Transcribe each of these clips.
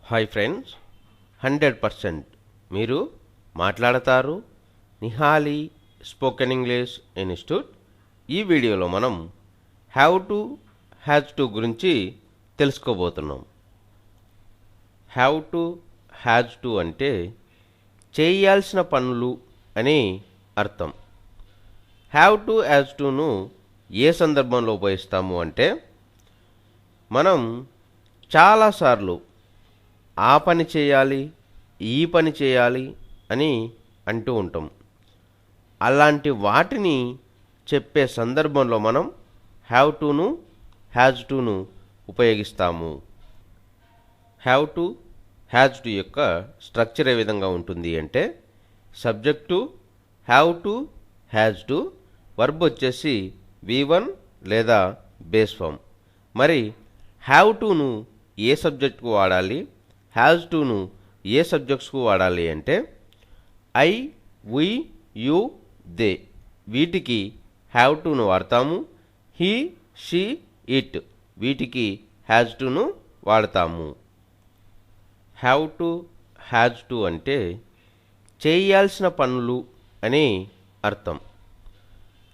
Hi friends, 100% మీరు మాట్లాడతారు. Nihali spoken English institute. ఈ వీడియోలో మనం హ్యావ్ టు హ్యాజ్ టు గురించి తెలుసుకోబోతున్నాం. హ్యావ్ టు హ్యాజ్ టు అంటే చేయాల్సిన పనులు అని అర్థం. హ్యావ్ టు హ్యాజ్ టును ఏ సందర్భంలో ఉపయోగిస్తాము అంటే మనం చాలాసార్లు ఆ పని చేయాలి, ఈ పని చేయాలి అని అంటూ ఉంటాం. అలాంటి వాటిని చెప్పే సందర్భంలో మనం హ్యావ్ టును హ్యాజ్ టును ఉపయోగిస్తాము. హ్యావ్ టు హ్యాజ్ టు యొక్క స్ట్రక్చర్ ఏ విధంగా ఉంటుంది అంటే subject have to has to, verb వచ్చేసి V1 లేదా బేస్ ఫామ్. మరి హ్యావ్ టును ఏ సబ్జెక్టుకు వాడాలి, హ్యాజ్ టును ఏ సబ్జెక్ట్స్కు వాడాలి అంటే ఐ, వి, యు, దే వీటికి హ్యావ్ టును వాడతాము. హీ, షీ, ఇట్ వీటికి హ్యాజ్ టును వాడతాము. హ్యావ్ టు హ్యాజ్ టు అంటే చేయాల్సిన పనులు అని అర్థం.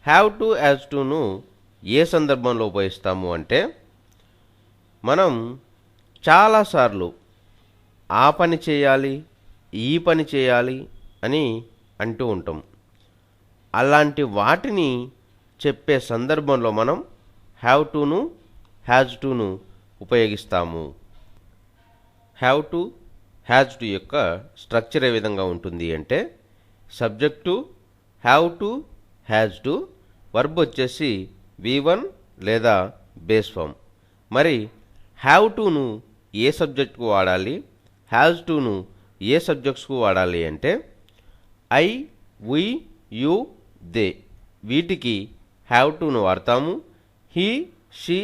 హ్యావ్ టు హ్యాజ్ టును ఏ సందర్భంలో ఉపయోగిస్తాము అంటే మనం చాలాసార్లు ఆ పని చేయాలి, ఈ పని చేయాలి అని అంటూ ఉంటాం. అలాంటి వాటిని చెప్పే సందర్భంలో మనం హ్యావ్ టును హ్యాజ్ టును ఉపయోగిస్తాము. హ్యావ్ టు హ్యాజ్ టు యొక్క స్ట్రక్చర్ ఏ విధంగా ఉంటుంది అంటే subject have to has to, verb వచ్చేసి V1 లేదా బేస్ ఫామ్. మరి హ్యావ్ టును ఏ సబ్జెక్టుకు వాడాలి, హ్యాజ్ టును ఏ సబ్జెక్ట్స్కు వాడాలి అంటే ఐ, వి, యు, దే వీటికి హ్యావ్ టును వాడతాము. హీ, షీ,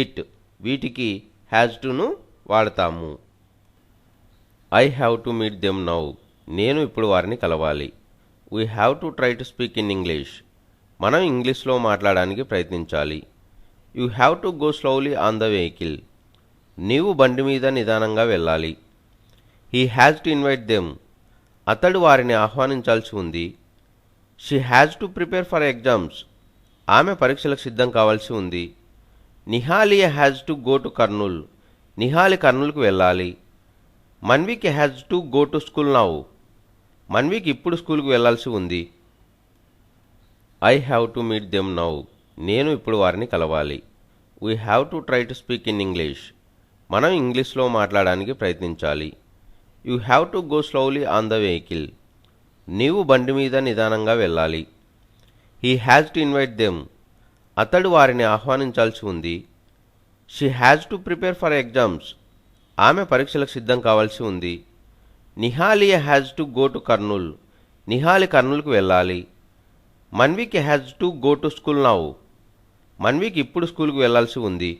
ఇట్ వీటికి హ్యాజ్ టును వాడతాము. I have to meet them now నేను ఇప్పుడు వారిని కలవాలి. We have to try to speak in English మనం ఇంగ్లీష్లో మాట్లాడడానికి ప్రయత్నించాలి. You have to go slowly on the vehicle నీవు బండి మీద నిదానంగా వెళ్ళాలి. He has to invite them అతడు వారిని ఆహ్వానించాల్సి ఉంది. She has to prepare for exams ఆమె పరీక్షలకు సిద్ధం కావాల్సి ఉంది. Nihali has to go to Kurnool Nihali కర్నూలుకు వెళ్ళాలి. Manvik has to go to school now Manvik ఇప్పుడు స్కూల్కి వెళ్ళాల్సి ఉంది. I have to meet them now నేను ఇప్పుడు వారిని కలవాలి. We have to try to speak in English మనం ఇంగ్లీష్లో మాట్లాడడానికి ప్రయత్నించాలి. You have to go slowly on the vehicle నీవు బండి మీద నిదానంగా వెళ్ళాలి. He has to invite them అతడు వారిని ఆహ్వానించాల్సి ఉంది. She has to prepare for exams ఆమె పరీక్షలకు సిద్ధం కావాల్సి ఉంది. Nihali has to go to Kurnool Nihali కర్నూలుకు వెళ్ళాలి. Manvik has to go to school now Manvik ఇప్పుడు స్కూల్కి వెళ్ళాల్సి ఉంది.